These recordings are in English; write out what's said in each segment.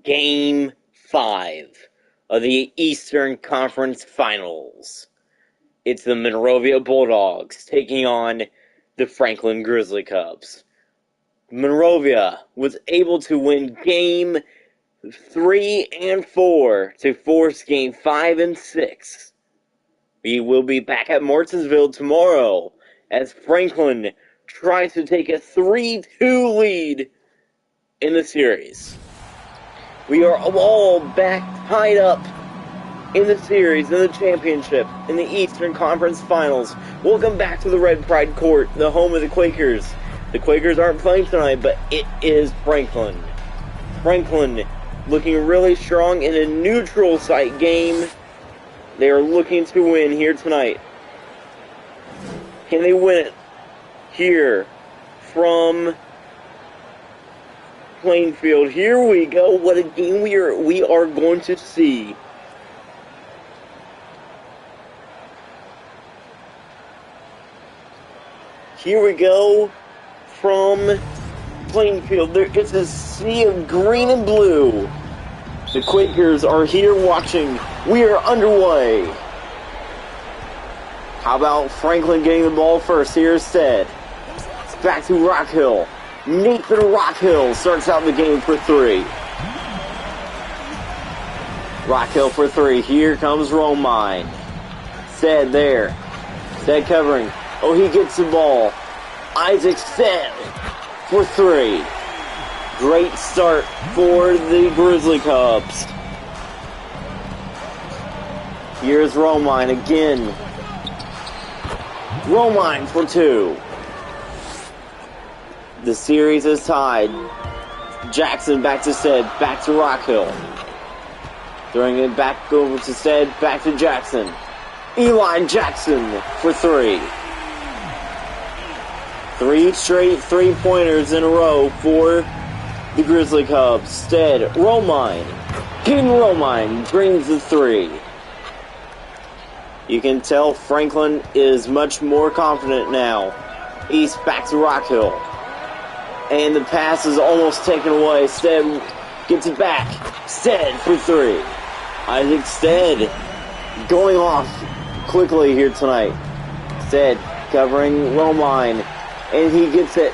Game 5 of the Eastern Conference Finals. It's the Monrovia Bulldogs taking on the Franklin Grizzly Cubs. Monrovia was able to win Game 3 and 4 to force Game 5 and 6. We will be back at Martinsville tomorrow as Franklin tries to take a 3-2 lead in the series. We are all back tied up in the series, in the championship, in the Eastern Conference Finals. Welcome back to the Red Pride Court, the home of the Quakers. The Quakers aren't playing tonight, but it is Franklin. Franklin looking really strong in a neutral site game. They are looking to win here tonight. Can they win it here from Plainfield? Here we go. What a game we are going to see. Here we go from Plainfield. There is a sea of green and blue. The Quakers are here watching. We are underway. How about Franklin getting the ball first here instead? It's back to Rockhill. Nathan Rockhill starts out the game for 3. Rockhill for 3. Here comes Romine. Stead there. Stead covering. Oh, he gets the ball. Isaac Stead for 3. Great start for the Grizzly Cubs. Here's Romine again. Romine for 2. The series is tied. Jackson back to Stead, back to Rockhill. Throwing it back over to Stead, back to Jackson. Eli Jackson for 3. 3 straight 3-pointers in a row for the Grizzly Cubs. Stead, Romine. King Romine brings the 3. You can tell Franklin is much more confident now. East back to Rockhill. And the pass is almost taken away. Stead gets it back. Stead for 3. Isaac Stead going off quickly here tonight. Stead covering Romine. And he gets it.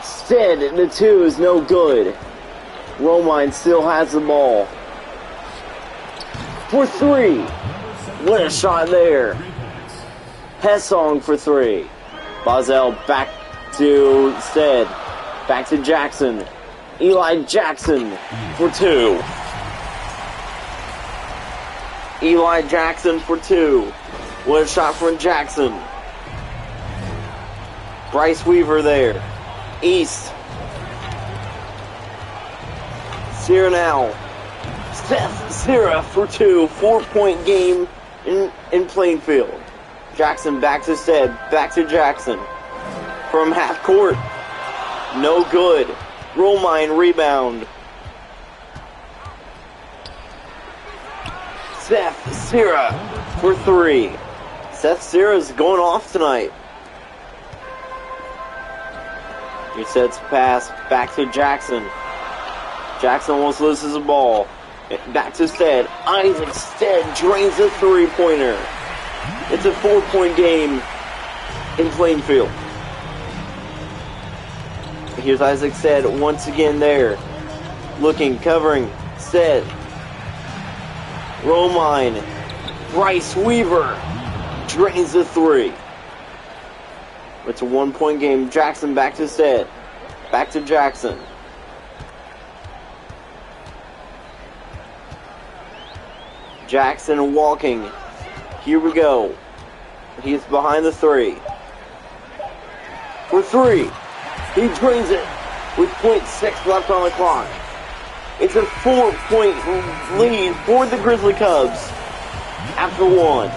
Stead, the 2 is no good. Romine still has the ball. For 3. What a shot there. Hessong for 3. Bozell back to Stead. Back to Jackson. Eli Jackson for 2. Eli Jackson for 2. What a shot from Jackson. Bryce Weaver there. East. Sierra now. Seth Sierra for 2. 4-point game in Plainfield. Jackson back to Stead. Back to Jackson. From half court. No good. Romine rebound. Seth Sierra for 3. Seth Sierra's going off tonight. He sets pass back to Jackson. Jackson almost loses the ball. Back to Stead. Isaac Stead drains the 3-pointer. It's a 4-point game in Plainfield. Here's Isaac Stead once again there. Looking, covering. Stead. Romine. Bryce Weaver drains the 3. It's a 1-point game. Jackson back to Stead. Back to Jackson. Jackson walking. Here we go. He's behind the 3. For 3. He drains it with .6 left on the clock. It's a 4-point lead for the Grizzly Cubs after 1.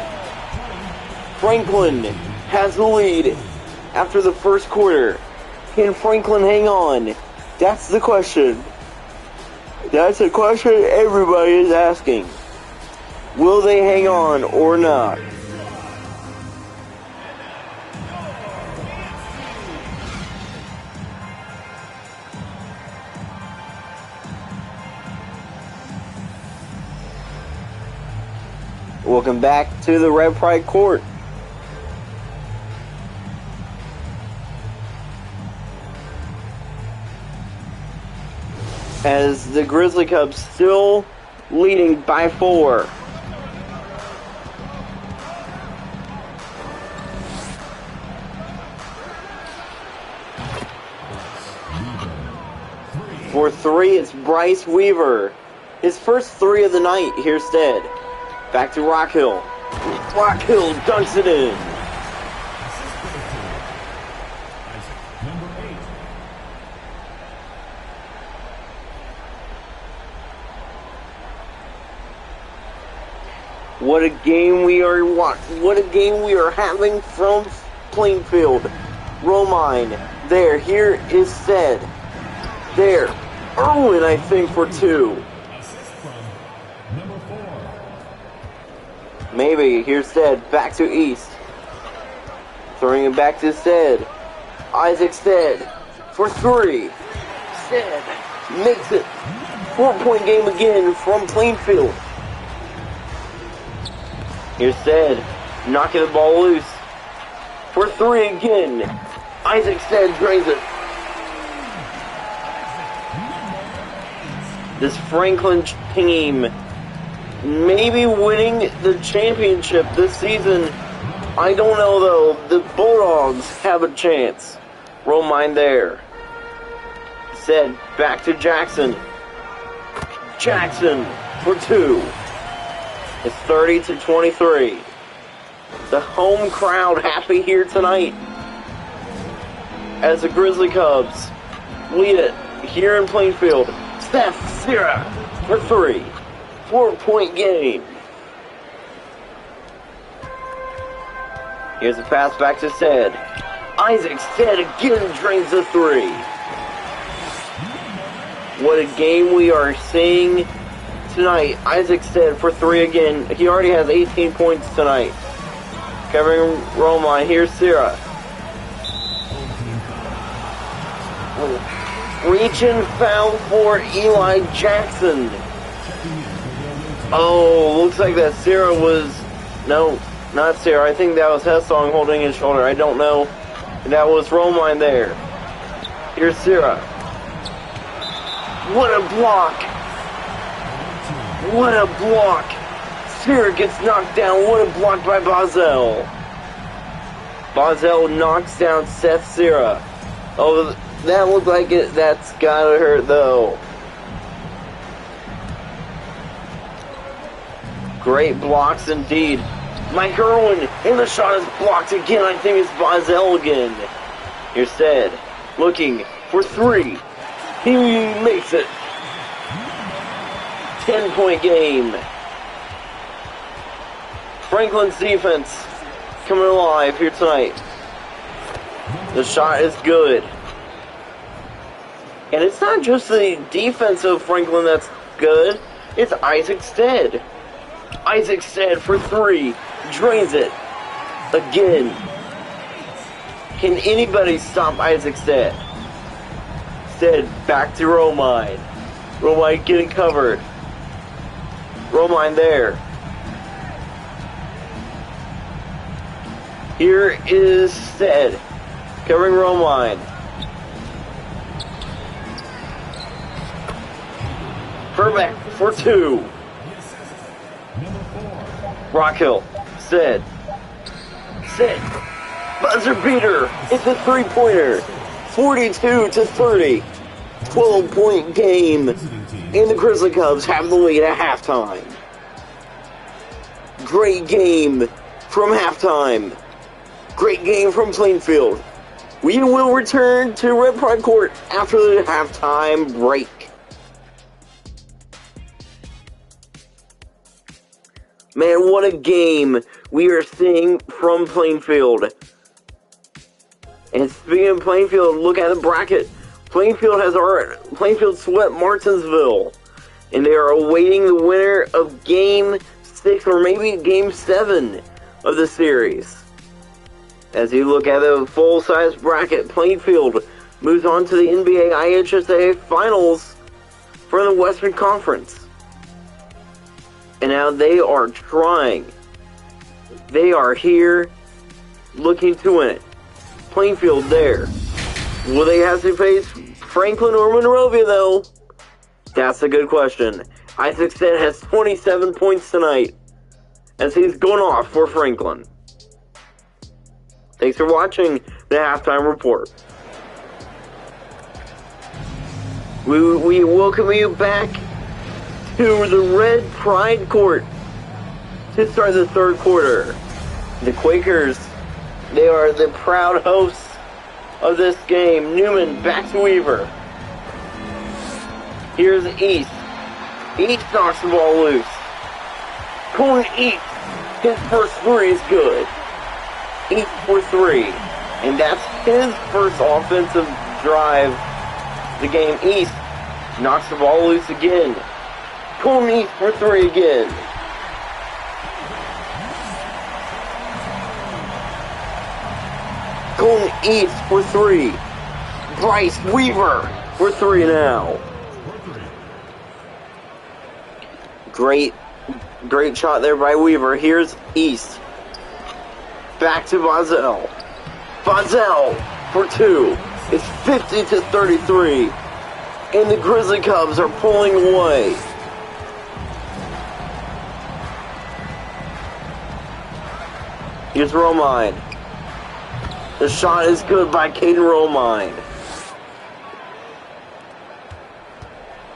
Franklin has the lead after the first quarter. Can Franklin hang on? That's the question. That's a question everybody is asking. Will they hang on or not? Welcome back to the Red Pride Court. As the Grizzly Cubs still leading by 4. For 3, it's Bryce Weaver. His first 3 of the night. Here's Stead. Back to Rockhill. Rockhill dunks it in. What a game we are having from Plainfield. Romine. There. Here is Stead. There. Irwin, I think, for 2. Maybe. Here's Stead. Back to East. Throwing it back to Stead. Isaac Stead for 3. Stead makes it. 4-point game again from Plainfield. Here's Stead. Knocking the ball loose. For 3 again. Isaac Stead drains it. This Franklin team maybe winning the championship this season. I don't know though. The Bulldogs have a chance. Romine there. Said back to Jackson. Jackson for 2. It's 30-23. The home crowd happy here tonight as the Grizzly Cubs lead it here in Plainfield. Steph Sierra for 3. 4-point game. Here's a pass back to Stead. Isaac Stead again drains the 3. What a game we are seeing tonight. Isaac Stead for 3 again. He already has 18 points tonight. Covering Romine. Here's Sierra. Reach and foul for Eli Jackson. Oh, looks like that Sierra was... No, not Sierra. I think that was Hessong holding his shoulder. I don't know. That was Romine there. Here's Sierra. What a block. What a block. Sierra gets knocked down. What a block by Bazel. Bazel knocks down Seth Sierra. Oh, that looked like it. That's gotta hurt though. Great blocks indeed. Mike Irwin, and the shot is blocked again. I think it's Bazel again. Here's Stead, looking for 3. He makes it. 10-point game. Franklin's defense coming alive here tonight. The shot is good. And it's not just the defense of Franklin that's good. It's Isaac Stead. Isaac Stead for 3. Drains it. Again. Can anybody stop Isaac Stead? Stead back to Romine. Romine getting covered. Romine there. Here is Stead. Covering Romine. Herbeck for 2. Rockhill. Stead. Stead. Buzzer beater. It's a 3-pointer. 42-30. 12-point game. And the Grizzly Cubs have the lead at halftime. Great game from halftime. Great game from Plainfield. We will return to Red Pride Court after the halftime break. Man, what a game we are seeing from Plainfield. And speaking of Plainfield, look at the bracket. Plainfield swept Martinsville. And they are awaiting the winner of Game 6 or maybe Game 7 of the series. As you look at the full-size bracket, Plainfield moves on to the NBA IHSA Finals for the Western Conference. And now they are trying They are here looking to win it. Plainfield there. Will they have to face Franklin or Monrovia, though? That's a good question. Isaacson has 27 points tonight as he's going off for Franklin. Thanks for watching the Halftime Report. We welcome you back to the Red Pride Court to start the third quarter. The Quakers, they are the proud hosts of this game. Newman back to Weaver. Here's East. East knocks the ball loose. Cohen East, his first three is good. East for three. And that's his first offensive drive. The game. East knocks the ball loose again. Cohen East for three again. Cohen East for three. Bryce Weaver for three now. Great shot there by Weaver. Here's East. Back to Vazell. Vazell for two. It's 50-33. And the Grizzly Cubs are pulling away. Here's Romine. The shot is good by Caden Romine.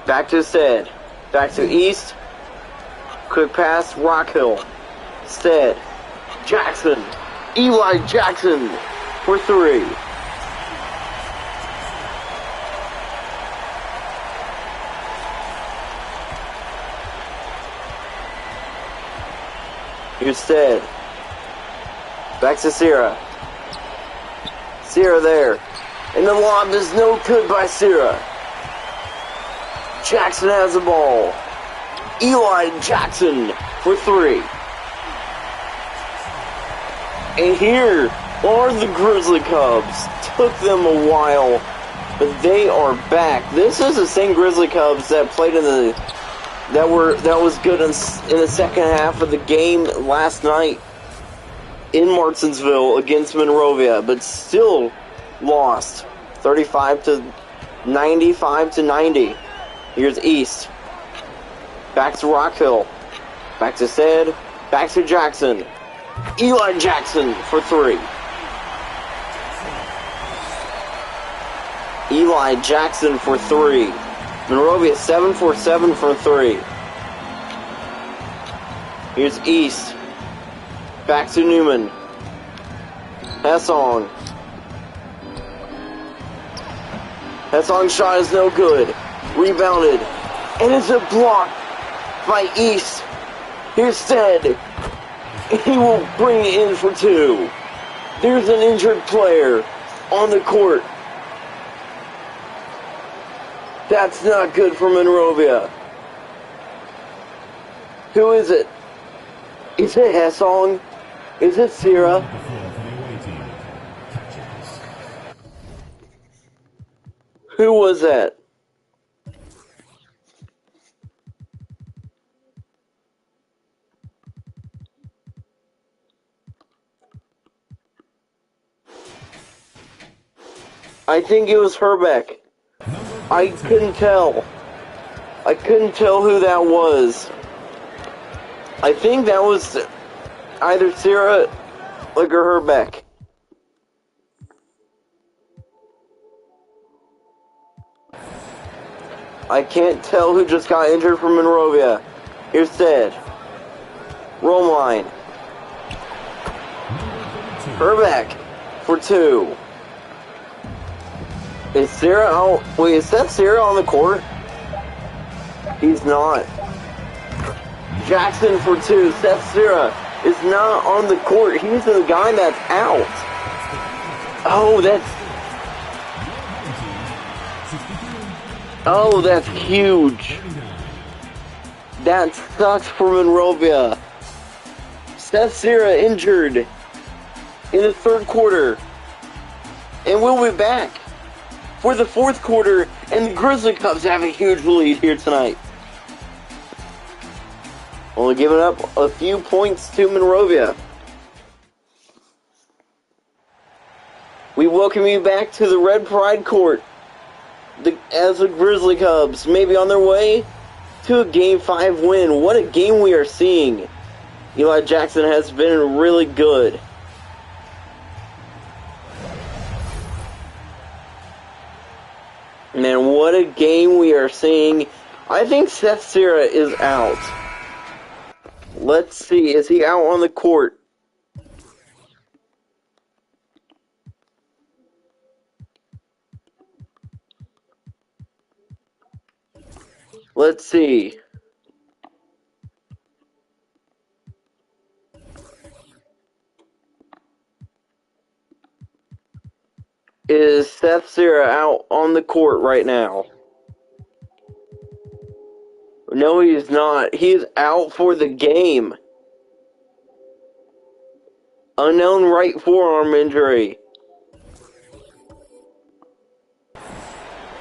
Back to Stead. Back to East. Quick pass, Rockhill. Stead. Jackson. Eli Jackson for three. Here's Stead. Back to Sierra. Sierra there. And the lob is no good by Sierra. Jackson has the ball. Eli Jackson for three. And here are the Grizzly Cubs. Took them a while, but they are back. This is the same Grizzly Cubs that played in the that was good in the second half of the game last night in Martinsville against Monrovia, but still lost 35-90. Here's East. Back to Rockhill. Back to Stead. Back to Jackson. Eli Jackson for three. Eli Jackson for three. Monrovia 7 for 7 for three. Here's East. Back to Newman. Hessong. Hessong's shot is no good. Rebounded. And it's a block by East. Here's Stead. He will bring it in for two. There's an injured player on the court. That's not good for Monrovia. Who is it? Is it Hessong? Is it Sierra? Who was that? I think it was Herbeck. I couldn't tell. I couldn't tell who that was. I think that was either Sierra or Herbeck. I can't tell who just got injured from Monrovia. Here's Stead. Romine. Herbeck for two. Is Sierra out? Wait, is that Sierra on the court? He's not. Jackson for two. Seth Sierra is not on the court. He's the guy that's out. Oh, that's huge. That sucks for Monrovia. Seth Sierra injured in the third quarter. And we'll be back for the fourth quarter, and the Grizzly Cubs have a huge lead here tonight. Only giving up a few points to Monrovia. We welcome you back to the Red Pride Court as the Grizzly Cubs may be on their way to a Game 5 win. What a game we are seeing. Eli Jackson has been really good. Man, what a game we are seeing. I think Seth Serra is out. Let's see, is he out on the court? Let's see. Is Seth Serra out on the court right now? No, he's not. He's out for the game. Unknown right forearm injury.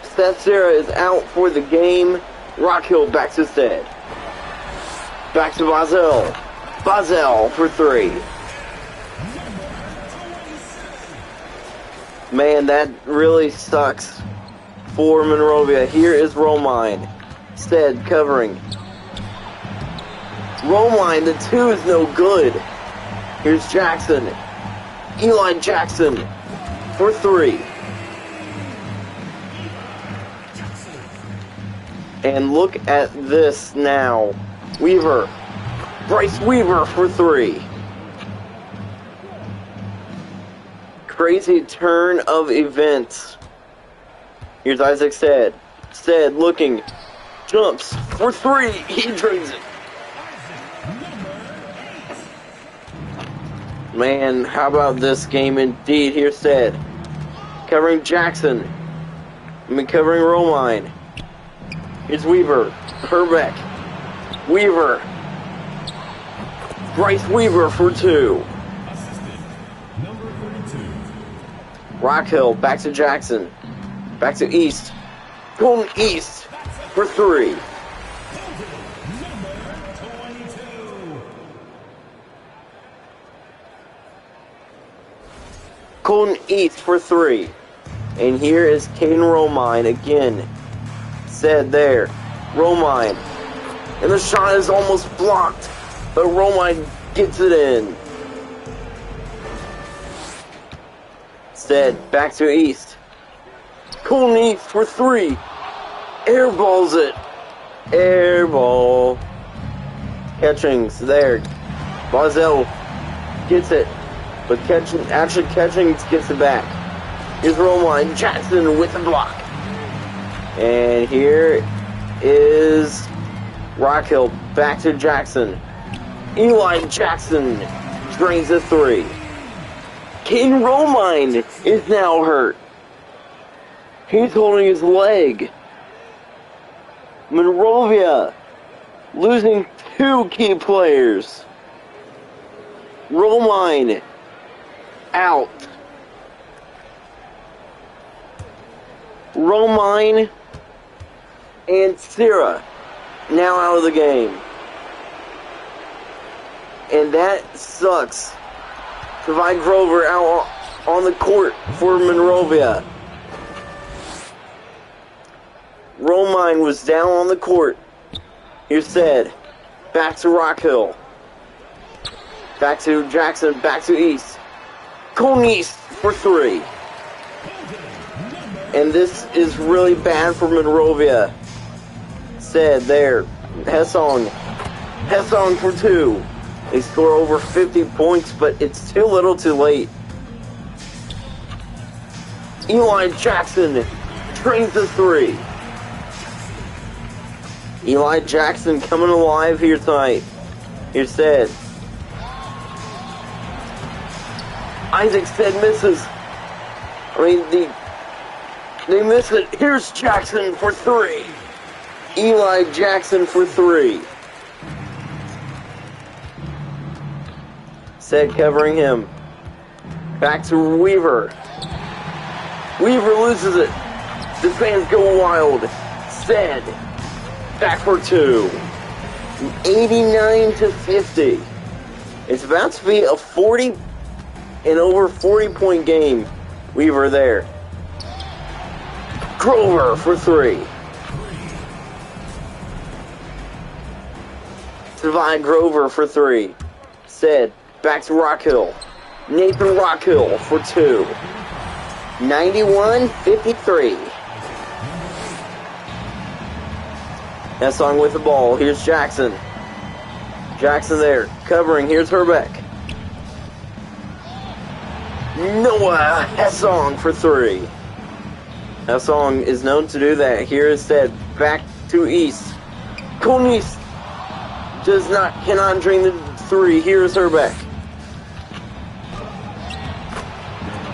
Seth Serra is out for the game. Rockhill back to Stead. Back to Bazel. Bazel for three. Man, that really sucks for Monrovia. Here is Romine. Stead covering. Romine, the two is no good. Here's Jackson. Eli Jackson for three. And look at this now. Weaver. Bryce Weaver for three. Crazy turn of events. Here's Isaac Stead. Stead looking. Jumps for three. He drains it. Man, how about this game indeed? Here's Stead. Covering Jackson. Covering Romine. Here's Weaver. Herbeck. Weaver. Bryce Weaver for two. Rockhill back to Jackson. Back to East. Colton East for three. Colton East for three. And here is Caden Romine again. Said there. Romine. And the shot is almost blocked. But Romine gets it in. Stead back to East. Colton East for three. Airballs it. Airball. Catching's there. Bazel gets it. But catching gets it back. Here's Romine. Jackson with the block. And here is Rockhill back to Jackson. Eli Jackson drains a three. Caden Romine is now hurt. He's holding his leg. Monrovia losing two key players. Romine out. Romine and Serra now out of the game. And that sucks. Provide Grover out on the court for Monrovia. Romine was down on the court. Here's Stead. Back to Rockhill. Back to Jackson. Back to East. Colton East for three. And this is really bad for Monrovia. Stead there. Hessong for two. They score over 50 points, but it's too little too late. Eli Jackson drains the three. Eli Jackson coming alive here tonight. Here's Stead. Isaac Stead misses. They miss it. Here's Jackson for three. Eli Jackson for three. Stead covering him. Back to Weaver. Weaver loses it. The fans go wild. Stead back for two. 89-50. It's about to be a 40 and over 40 point game Weaver there. Grover for 3. Divine Grover for 3. Said, back to Rockhill. Nathan Rockhill for 2. 91-53. That song with the ball. Here's Jackson. Jackson there. Covering. Here's Herbeck. Noah Hessong for 3. Hessong is known to do that. Here instead. Back to East. Colton East cannot drain the 3. Here's Herbeck.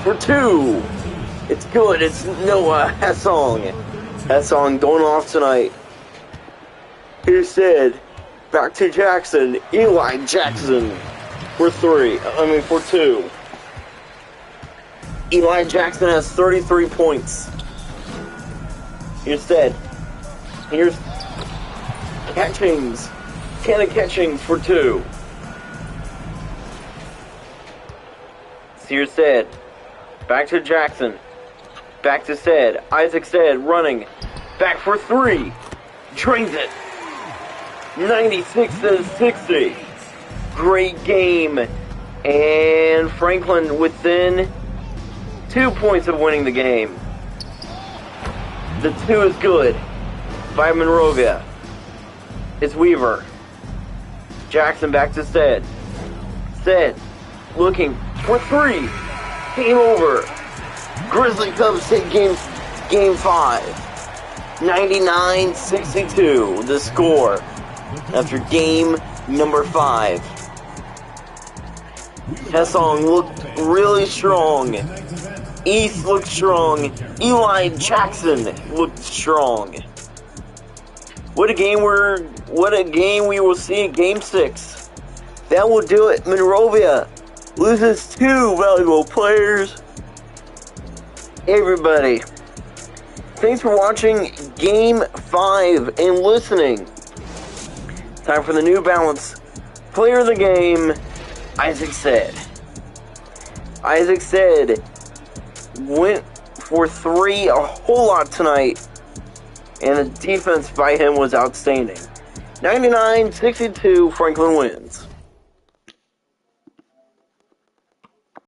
For 2. It's good. It's Noah Hessong. Hessong going off tonight. Here's Sid. Back to Jackson. Eli Jackson. For 2. Eli Jackson has 33 points. Here's Sid. Here's Catchings. Kenna Catchings for 2. Here's Sid. Back to Jackson. Back to Sid. Isaac Sid running. Back for 3. Drains it. 96-60. Great game. And Franklin within 2 points of winning the game. The 2 is good by Monrovia. It's Weaver. Jackson back to Sid. Sid looking for 3. Game over. Grizzly Cubs take game 5. 99-62 the score after game number 5. Hessong looked really strong. East looked strong. Eli Jackson looked strong. What a game we will see in game 6. That will do it. Monrovia loses 2 valuable players. Everybody, thanks for watching Game 5 and listening. Time for the New Balance Player of the Game, Isaac Sid. Isaac Sid went for 3 a whole lot tonight, and the defense by him was outstanding. 99-62, Franklin wins.